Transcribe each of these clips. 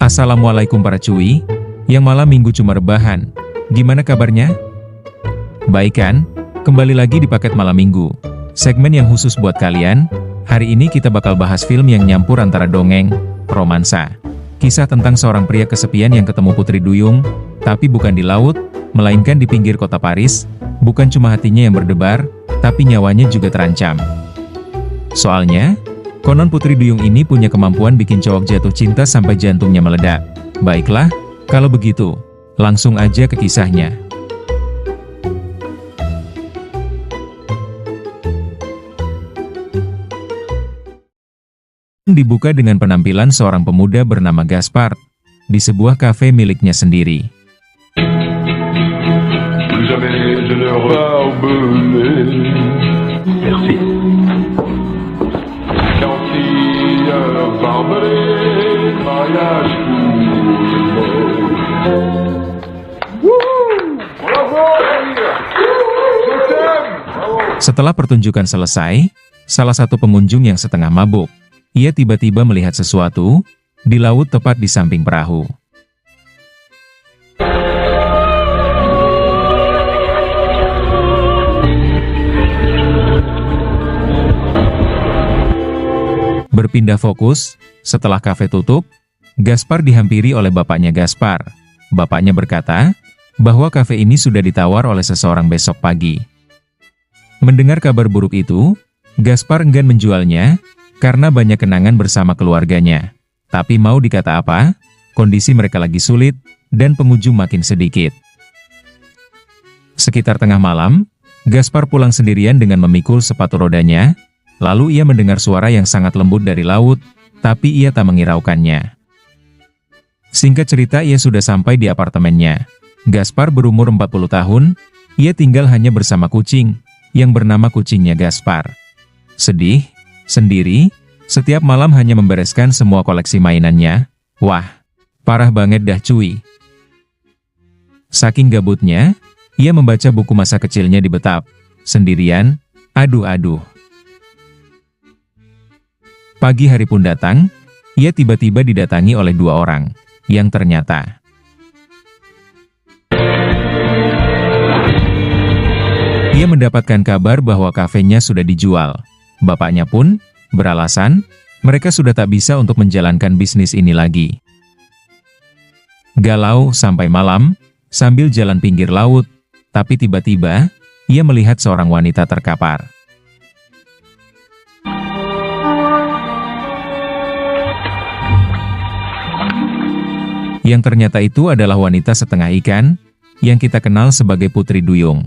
Assalamualaikum para cuy, yang malam minggu cuma rebahan. Gimana kabarnya? Baik kan? Kembali lagi di paket malam minggu. Segmen yang khusus buat kalian. Hari ini kita bakal bahas film yang nyampur antara dongeng, romansa. Kisah tentang seorang pria kesepian yang ketemu putri duyung, tapi bukan di laut, melainkan di pinggir kota Paris. Bukan cuma hatinya yang berdebar, tapi nyawanya juga terancam. Soalnya, konon putri duyung ini punya kemampuan bikin cowok jatuh cinta sampai jantungnya meledak. Baiklah, kalau begitu, langsung aja ke kisahnya. Dibuka dengan penampilan seorang pemuda bernama Gaspard, di sebuah kafe miliknya sendiri. Merci. Setelah pertunjukan selesai, salah satu pengunjung yang setengah mabuk, ia tiba-tiba melihat sesuatu di laut tepat di samping perahu. Berpindah fokus, setelah kafe tutup, Gaspard dihampiri oleh bapaknya Gaspard. Bapaknya berkata bahwa kafe ini sudah ditawar oleh seseorang besok pagi. Mendengar kabar buruk itu, Gaspard enggan menjualnya karena banyak kenangan bersama keluarganya. Tapi mau dikata apa, kondisi mereka lagi sulit dan pengunjung makin sedikit. Sekitar tengah malam, Gaspard pulang sendirian dengan memikul sepatu rodanya. Lalu ia mendengar suara yang sangat lembut dari laut, tapi ia tak menghiraukannya. Singkat cerita, ia sudah sampai di apartemennya. Gaspard berumur 40 tahun, ia tinggal hanya bersama kucing, yang bernama kucingnya Gaspard. Sedih, sendiri, setiap malam hanya membereskan semua koleksi mainannya. Wah, parah banget dah cuy. Saking gabutnya, ia membaca buku masa kecilnya di betap, sendirian, aduh. Pagi hari pun datang, ia tiba-tiba didatangi oleh dua orang, yang ternyata ia mendapatkan kabar bahwa kafenya sudah dijual. Bapaknya pun beralasan, mereka sudah tak bisa untuk menjalankan bisnis ini lagi. Galau sampai malam, sambil jalan pinggir laut, tapi tiba-tiba, ia melihat seorang wanita terkapar. Yang ternyata itu adalah wanita setengah ikan, yang kita kenal sebagai putri duyung.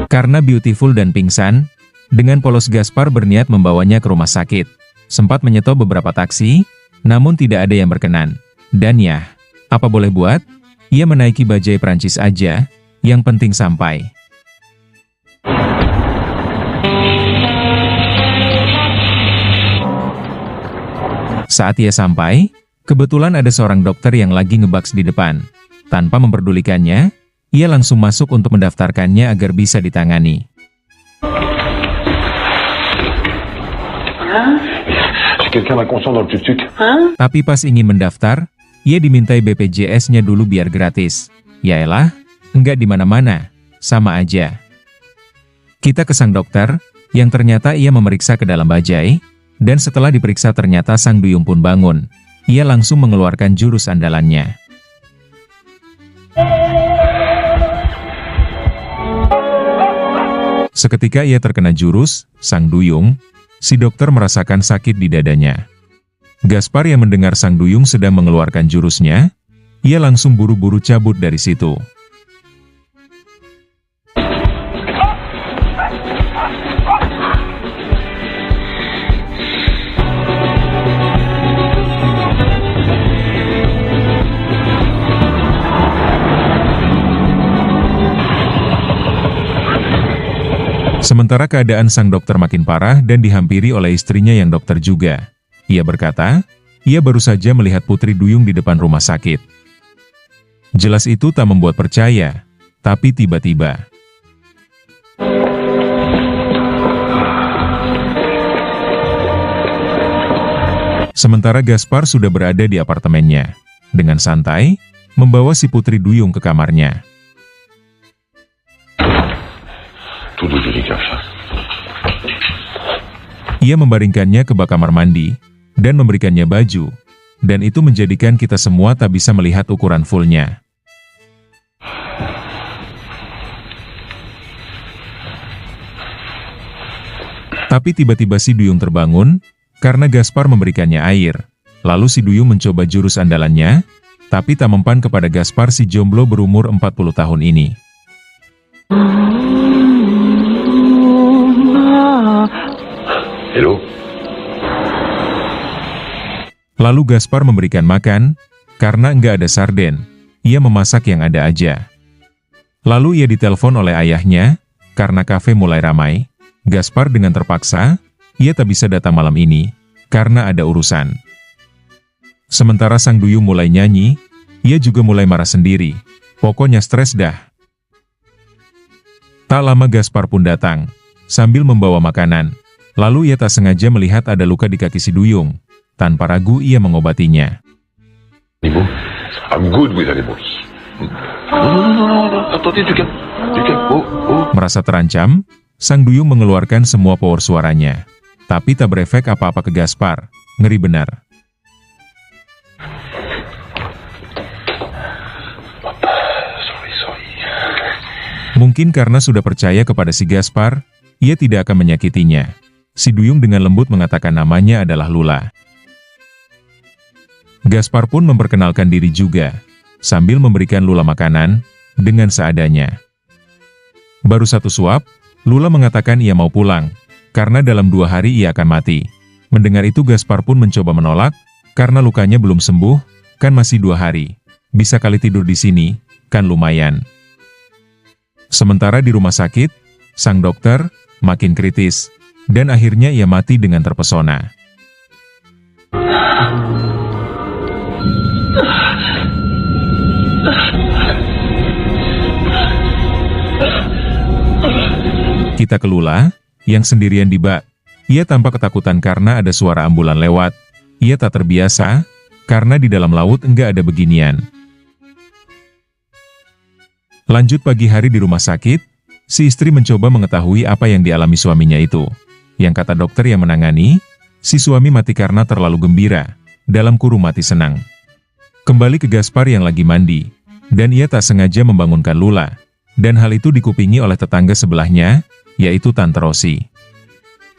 Karena beautiful dan pingsan, dengan polos Gaspard berniat membawanya ke rumah sakit. Sempat menyetop beberapa taksi, namun tidak ada yang berkenan. Dan ya, apa boleh buat, ia menaiki bajai Prancis aja, yang penting sampai. Saat ia sampai, kebetulan ada seorang dokter yang lagi ngebaks di depan. Tanpa memperdulikannya, ia langsung masuk untuk mendaftarkannya agar bisa ditangani. Tapi pas ingin mendaftar, ia dimintai BPJS-nya dulu biar gratis. Yaelah, enggak di mana-mana, sama aja. Kita ke sang dokter, yang ternyata ia memeriksa ke dalam bajai, dan setelah diperiksa ternyata sang duyung pun bangun. Ia langsung mengeluarkan jurus andalannya. Seketika ia terkena jurus, sang duyung, si dokter merasakan sakit di dadanya. Gaspard yang mendengar sang duyung sedang mengeluarkan jurusnya, ia langsung buru-buru cabut dari situ. Sementara keadaan sang dokter makin parah dan dihampiri oleh istrinya yang dokter juga. Ia berkata, ia baru saja melihat putri duyung di depan rumah sakit. Jelas itu tak membuat percaya, tapi tiba-tiba Sementara Gaspar sudah berada di apartemennya, dengan santai, membawa si Putri Duyung ke kamarnya. Ia membaringkannya ke bak kamar mandi, dan memberikannya baju, dan itu menjadikan kita semua tak bisa melihat ukuran fullnya. Tapi tiba-tiba si Duyung terbangun, karena Gaspar memberikannya air. Lalu si Duyung mencoba jurus andalannya, tapi tak mempan kepada Gaspar si jomblo berumur 40 tahun ini. Hello? Lalu Gaspar memberikan makan, karena enggak ada sarden, ia memasak yang ada aja. Lalu ia ditelepon oleh ayahnya, karena kafe mulai ramai. Gaspar dengan terpaksa, ia tak bisa datang malam ini, karena ada urusan. Sementara sang Duyung mulai nyanyi, ia juga mulai marah sendiri. Pokoknya stres dah. Tak lama Gaspar pun datang, sambil membawa makanan. Lalu ia tak sengaja melihat ada luka di kaki si Duyung. Tanpa ragu ia mengobatinya. Ibu, I'm good with animals. No. Attendez, tu calmes. Oh. Merasa terancam, sang Duyung mengeluarkan semua power suaranya. Tapi tak berefek apa-apa ke Gaspar. Ngeri benar. Sorry. Mungkin karena sudah percaya kepada si Gaspar, ia tidak akan menyakitinya. Si Duyung dengan lembut mengatakan namanya adalah Lula. Gaspar pun memperkenalkan diri juga, sambil memberikan Lula makanan, dengan seadanya. Baru satu suap, Lula mengatakan ia mau pulang, karena dalam 2 hari ia akan mati. Mendengar itu Gaspar pun mencoba menolak, karena lukanya belum sembuh, kan masih 2 hari. Bisa kali tidur di sini, kan lumayan. Sementara di rumah sakit, sang dokter makin kritis, dan akhirnya ia mati dengan terpesona. Kita ke Lula, yang sendirian di bak. Ia tampak ketakutan karena ada suara ambulan lewat. Ia tak terbiasa, karena di dalam laut enggak ada beginian. Lanjut pagi hari di rumah sakit, si istri mencoba mengetahui apa yang dialami suaminya itu. Yang kata dokter yang menangani, si suami mati karena terlalu gembira, dalam kurung mati senang. Kembali ke Gaspar yang lagi mandi, dan ia tak sengaja membangunkan Lula. Dan hal itu dikupingi oleh tetangga sebelahnya, yaitu Tante Rosi.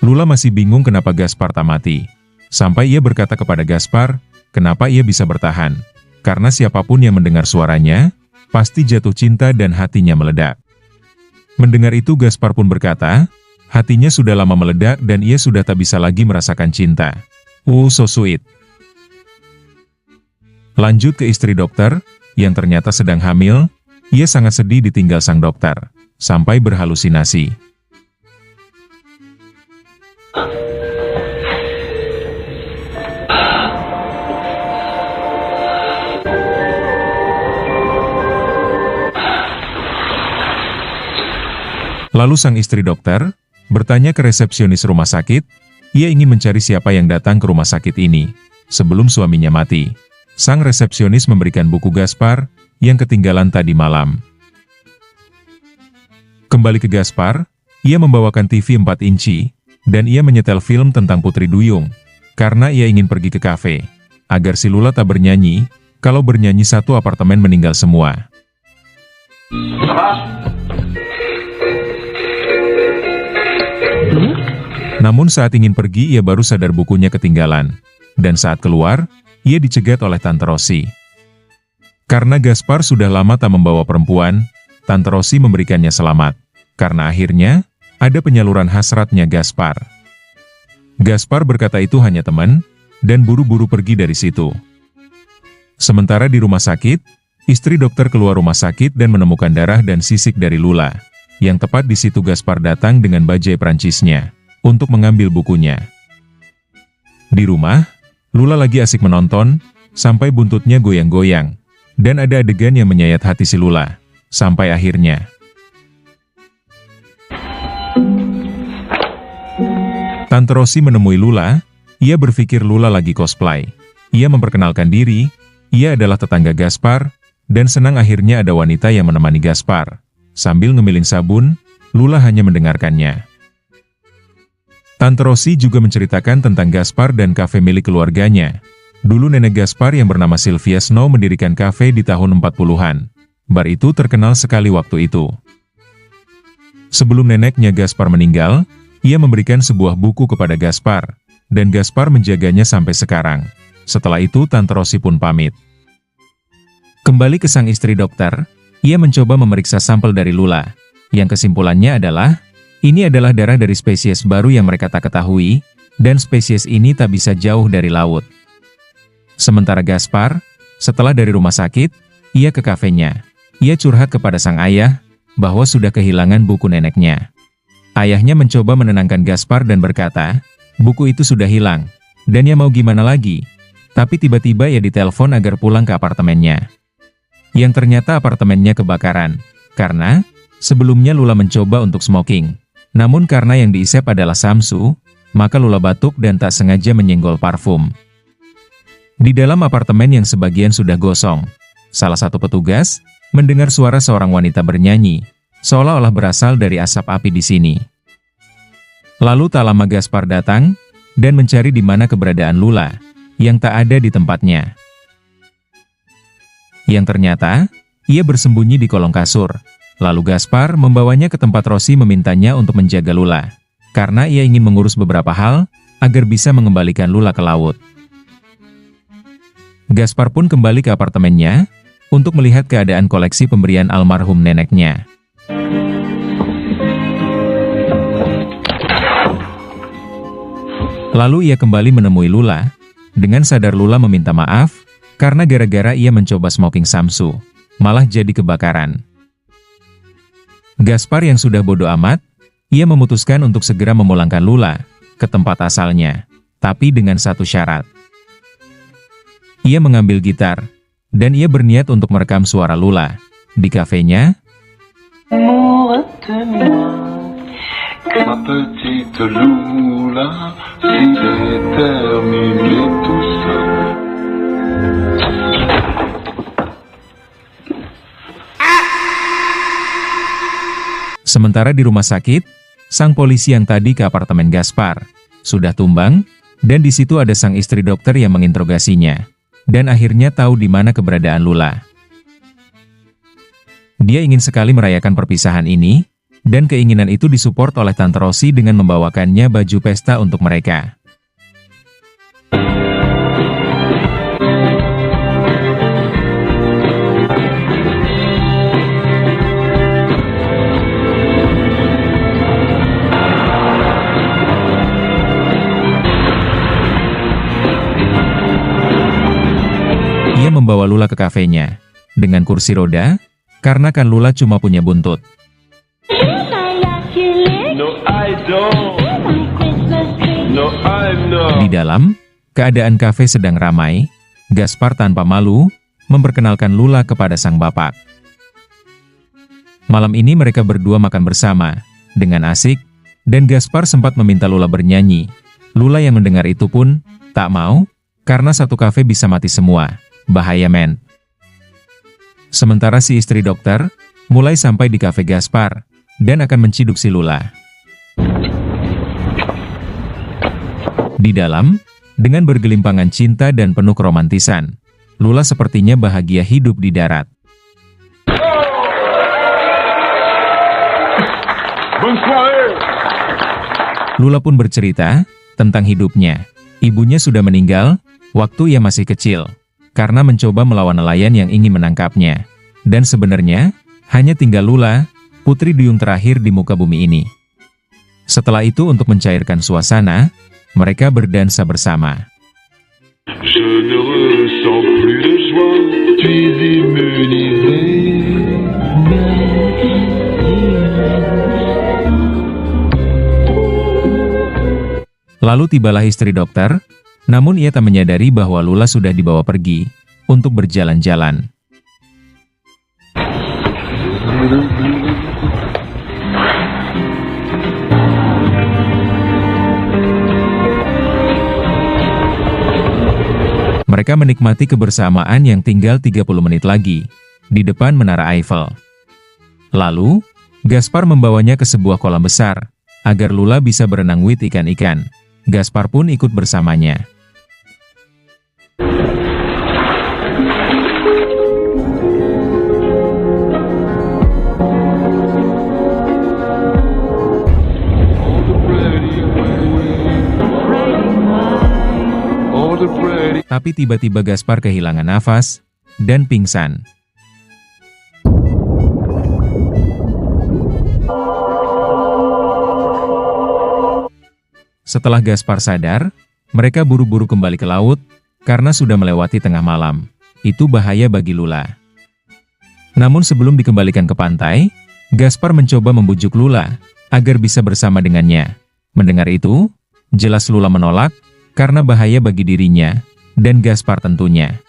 Lula masih bingung kenapa Gaspar tak mati. Sampai ia berkata kepada Gaspar, kenapa ia bisa bertahan. Karena siapapun yang mendengar suaranya, pasti jatuh cinta dan hatinya meledak. Mendengar itu Gaspar pun berkata, hatinya sudah lama meledak dan ia sudah tak bisa lagi merasakan cinta. So sweet. Lanjut ke istri dokter, yang ternyata sedang hamil. Ia sangat sedih ditinggal sang dokter, sampai berhalusinasi. Lalu sang istri dokter bertanya ke resepsionis rumah sakit, ia ingin mencari siapa yang datang ke rumah sakit ini sebelum suaminya mati. Sang resepsionis memberikan buku Gaspar yang ketinggalan tadi malam. Kembali ke Gaspar, ia membawakan TV 4 inci, dan ia menyetel film tentang Putri Duyung, karena ia ingin pergi ke kafe, agar si Lula tak bernyanyi, kalau bernyanyi satu apartemen meninggal semua. Namun saat ingin pergi ia baru sadar bukunya ketinggalan, dan saat keluar, ia dicegat oleh Tante Rosi. Karena Gaspar sudah lama tak membawa perempuan, Tante Rosi memberikannya selamat, karena akhirnya, ada penyaluran hasratnya Gaspar. Gaspar berkata itu hanya teman, dan buru-buru pergi dari situ. Sementara di rumah sakit, istri dokter keluar rumah sakit dan menemukan darah dan sisik dari Lula, yang tepat di situ Gaspar datang dengan bajai Prancisnya, untuk mengambil bukunya. Di rumah, Lula lagi asik menonton, sampai buntutnya goyang-goyang. Dan ada adegan yang menyayat hati si Lula, sampai akhirnya. Tante Rosi menemui Lula, Ia berpikir Lula lagi cosplay. Ia memperkenalkan diri, ia adalah tetangga Gaspar, dan senang akhirnya ada wanita yang menemani Gaspar. Sambil ngemilin sabun, Lula hanya mendengarkannya. Tante Rosi juga menceritakan tentang Gaspar dan kafe milik keluarganya. Dulu nenek Gaspar yang bernama Sylvia Snow mendirikan kafe di tahun 40-an. Bar itu terkenal sekali waktu itu. Sebelum neneknya Gaspar meninggal, ia memberikan sebuah buku kepada Gaspar, dan Gaspar menjaganya sampai sekarang. Setelah itu Tante Rosi pun pamit. Kembali ke sang istri dokter, ia mencoba memeriksa sampel dari Lula. Yang kesimpulannya adalah, ini adalah darah dari spesies baru yang mereka tak ketahui, dan spesies ini tak bisa jauh dari laut. Sementara Gaspar, setelah dari rumah sakit, ia ke kafenya. Ia curhat kepada sang ayah, bahwa sudah kehilangan buku neneknya. Ayahnya mencoba menenangkan Gaspar dan berkata, buku itu sudah hilang, dan ya mau gimana lagi. Tapi tiba-tiba ia ditelepon agar pulang ke apartemennya. Yang ternyata apartemennya kebakaran, karena sebelumnya Lula mencoba untuk smoking. Namun karena yang diisep adalah samsu, maka Lula batuk dan tak sengaja menyenggol parfum. Di dalam apartemen yang sebagian sudah gosong, salah satu petugas mendengar suara seorang wanita bernyanyi, seolah-olah berasal dari asap api di sini. Lalu tak lama Gaspar datang, dan mencari di mana keberadaan Lula, yang tak ada di tempatnya. Yang ternyata, ia bersembunyi di kolong kasur. Lalu Gaspar membawanya ke tempat Rosi memintanya untuk menjaga Lula, karena ia ingin mengurus beberapa hal, agar bisa mengembalikan Lula ke laut. Gaspar pun kembali ke apartemennya, untuk melihat keadaan koleksi pemberian almarhum neneknya. Lalu ia kembali menemui Lula, dengan sadar Lula meminta maaf, karena gara-gara ia mencoba smoking samsu, malah jadi kebakaran. Gaspar yang sudah bodoh amat, ia memutuskan untuk segera memulangkan Lula ke tempat asalnya, tapi dengan satu syarat. Ia mengambil gitar, dan ia berniat untuk merekam suara Lula di kafenya. Ma petite Lula, s'il est terminé tout seul. Sementara di rumah sakit, sang polisi yang tadi ke apartemen Gaspar sudah tumbang, dan di situ ada sang istri dokter yang menginterogasinya, dan akhirnya tahu di mana keberadaan Lula. Dia ingin sekali merayakan perpisahan ini, dan keinginan itu disupport oleh Tante Rosi dengan membawakannya baju pesta untuk mereka. Ia membawa Lula ke kafenya, dengan kursi roda, karena kan Lula cuma punya buntut. Di dalam, keadaan kafe sedang ramai, Gaspar tanpa malu, memperkenalkan Lula kepada sang bapak. Malam ini mereka berdua makan bersama, dengan asik, dan Gaspar sempat meminta Lula bernyanyi. Lula yang mendengar itu pun, tak mau, karena satu kafe bisa mati semua. Bahaya men. Sementara si istri dokter, mulai sampai di kafe Gaspar, dan akan menciduk si Lula. Di dalam, dengan bergelimpangan cinta dan penuh keromantisan, Lula sepertinya bahagia hidup di darat. Lula pun bercerita tentang hidupnya. Ibunya sudah meninggal waktu ia masih kecil, karena mencoba melawan nelayan yang ingin menangkapnya. Dan sebenarnya, hanya tinggal Lula, putri duyung terakhir di muka bumi ini. Setelah itu untuk mencairkan suasana, mereka berdansa bersama. Je ne ressens plus de joie, suis immunisé. Lalu tibalah istri dokter, namun ia tak menyadari bahwa Lula sudah dibawa pergi untuk berjalan-jalan. Mereka menikmati kebersamaan yang tinggal 30 menit lagi, di depan Menara Eiffel. Lalu, Gaspar membawanya ke sebuah kolam besar, agar Lula bisa berenang with ikan-ikan. Gaspar pun ikut bersamanya. Tapi tiba-tiba Gaspar kehilangan nafas, dan pingsan. Setelah Gaspar sadar, mereka buru-buru kembali ke laut, karena sudah melewati tengah malam. Itu bahaya bagi Lula. Namun sebelum dikembalikan ke pantai, Gaspar mencoba membujuk Lula, agar bisa bersama dengannya. Mendengar itu, jelas Lula menolak, karena bahaya bagi dirinya, dan Gaspar tentunya.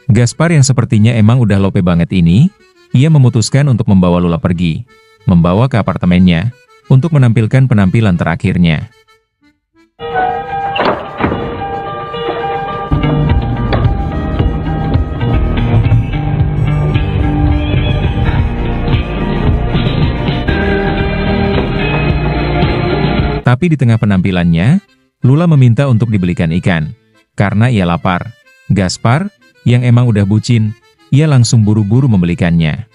Gaspar yang sepertinya emang udah lope banget ini, ia memutuskan untuk membawa Lula pergi, membawa ke apartemennya, untuk menampilkan penampilan terakhirnya. Tapi di tengah penampilannya, Lula meminta untuk dibelikan ikan. Karena ia lapar. Gaspar, yang emang udah bucin, ia langsung buru-buru membelikannya.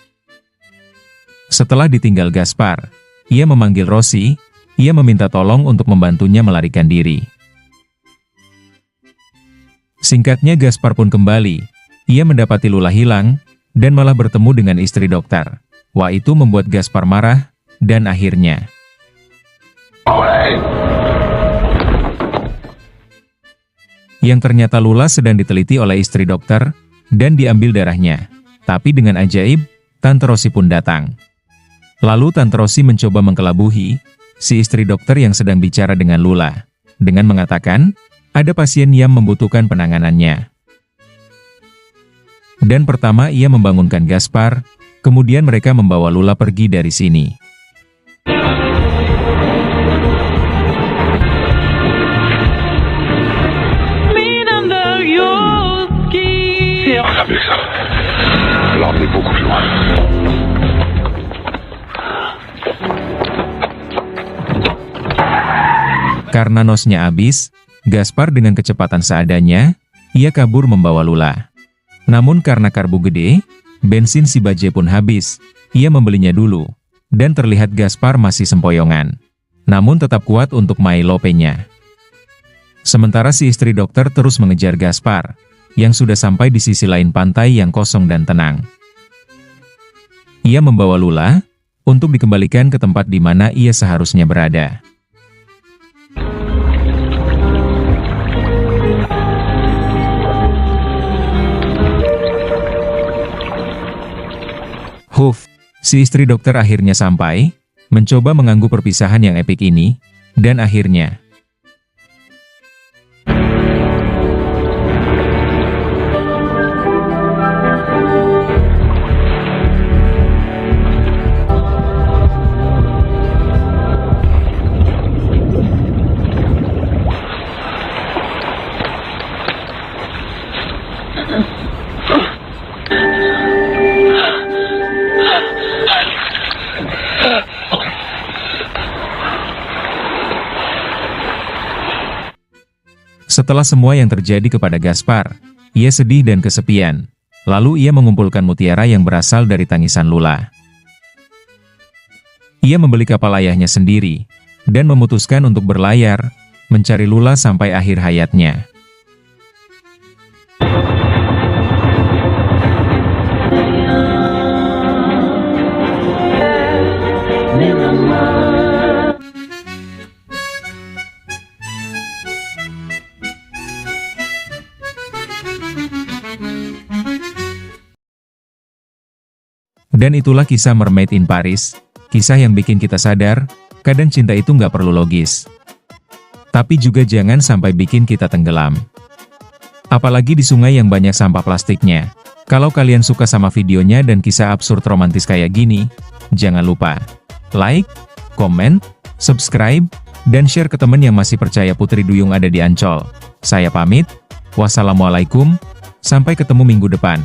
Setelah ditinggal Gaspar, ia memanggil Rosi, ia meminta tolong untuk membantunya melarikan diri. Singkatnya Gaspar pun kembali, ia mendapati Lula hilang, dan malah bertemu dengan istri dokter. Wah, itu membuat Gaspar marah, dan akhirnya yang ternyata Lula sedang diteliti oleh istri dokter, dan diambil darahnya. Tapi dengan ajaib, Tante Rosi pun datang. Lalu Tante Rosi mencoba mengkelabuhi si istri dokter yang sedang bicara dengan Lula, dengan mengatakan, ada pasien yang membutuhkan penanganannya. Dan pertama ia membangunkan Gaspar, kemudian mereka membawa Lula pergi dari sini. Karena nosnya habis, Gaspar dengan kecepatan seadanya, ia kabur membawa Lula. Namun karena karbu gede, bensin si Baje pun habis, ia membelinya dulu, dan terlihat Gaspar masih sempoyongan. Namun tetap kuat untuk mai lopenya. Sementara si istri dokter terus mengejar Gaspar, yang sudah sampai di sisi lain pantai yang kosong dan tenang. Ia membawa Lula, untuk dikembalikan ke tempat di mana ia seharusnya berada. Huff, si istri dokter akhirnya sampai, mencoba mengganggu perpisahan yang epik ini, dan akhirnya setelah semua yang terjadi kepada Gaspar, ia sedih dan kesepian. Lalu ia mengumpulkan mutiara yang berasal dari tangisan Lula. Ia membeli kapal ayahnya sendiri, dan memutuskan untuk berlayar, mencari Lula sampai akhir hayatnya. Dan itulah kisah Mermaid in Paris, kisah yang bikin kita sadar, kadang cinta itu nggak perlu logis. Tapi juga jangan sampai bikin kita tenggelam. Apalagi di sungai yang banyak sampah plastiknya. Kalau kalian suka sama videonya dan kisah absurd romantis kayak gini, jangan lupa like, komen, subscribe, dan share ke teman yang masih percaya Putri Duyung ada di Ancol. Saya pamit, Wassalamualaikum, sampai ketemu minggu depan.